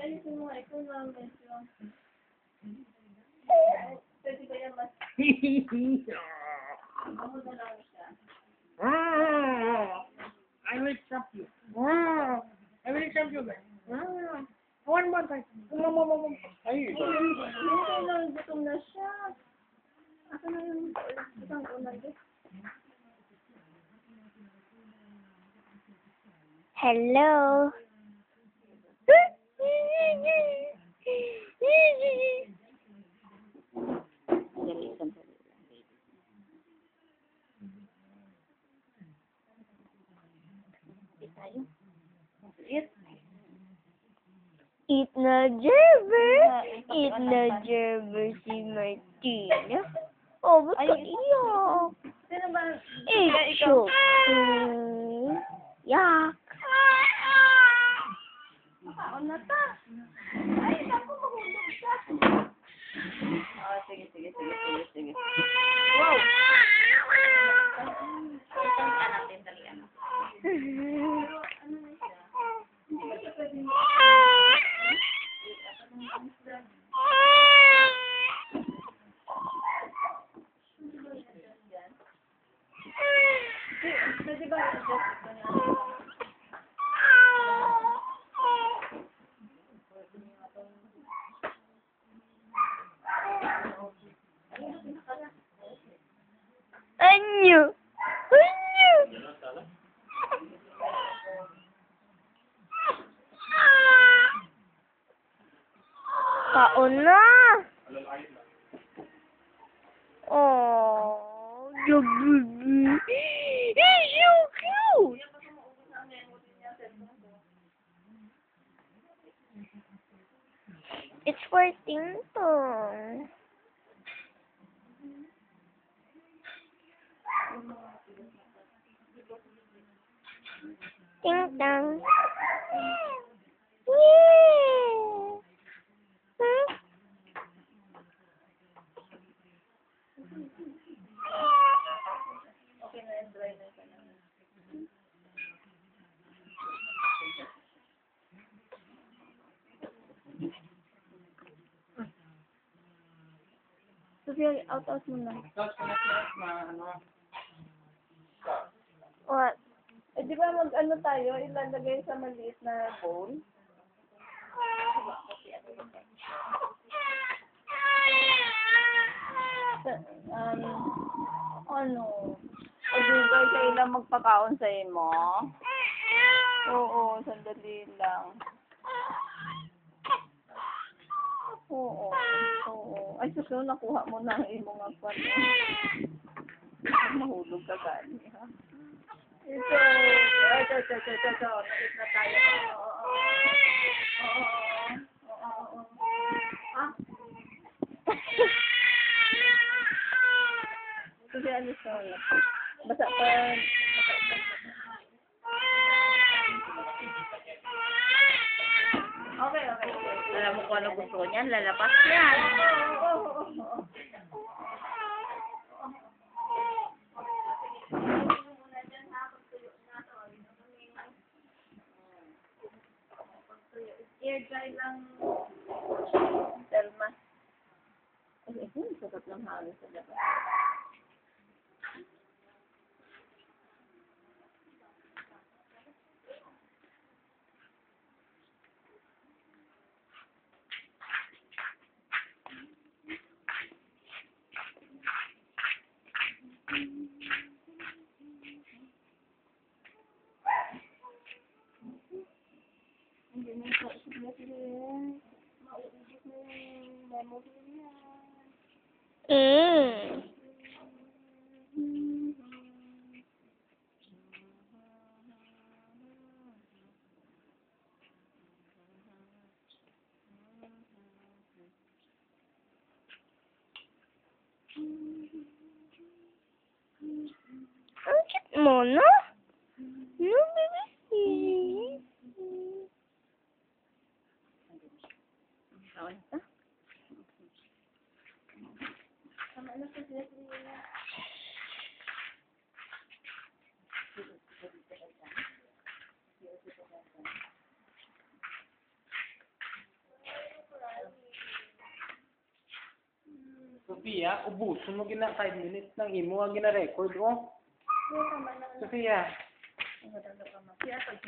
Kaya mo nga, ikaw na medyo. Pwede ba yan mas? Ako na lang siya. I will trap you. I will trap you, guys. One more time. Ay, Hindi lang, gutom na siya. Ako na yung isang unang gusto. Hello. Eat na Gerber si Martina. Oh, ba't ka iyak? Sino ba? It's okay. Yak. Makaon na ta. Ay, naku, mahulog siya. Sige. Wow! Isang ka natin, talian. Pero, ano na siya? Hindi ba siya pwedeng... Pwede ba i-adjust ito niya? Anyo? Kaon na. Oh, the baby. He's so cute. It's for Ting-tong. Ting-tong. Yeah. Huh? Okay na, dry na siya. Sophia, out mo na. What? Eh, di ba mag-ano tayo, ilalagay sa maliit na bowl? Ano? O di ba kailan magpakaon sa imo? Oo, sandali lang. Oo. Ay, susunod, nakuha mo na ang imo nga kwan. Mahulog ka gani, ha? Ito. Nait na tayo. Oo. Ha? Kasi ano siya, basa pa. Okay. Alam mo kung ano gusto ko niyan, lalabas yan. Air dry lang. Telma. Ay, sarap ng hangin sa labas. Hindi na sa isip din. Mauubos na yung memory niya. Ang cute mo, no? No, baby. Kawan ka? Sama na sa sila. Sophia, ubuson mo gina 5 minutes nang imo ang gina-record, oh. Yung tama na. Sophia. Ang ganda ka, ma. Kaya pag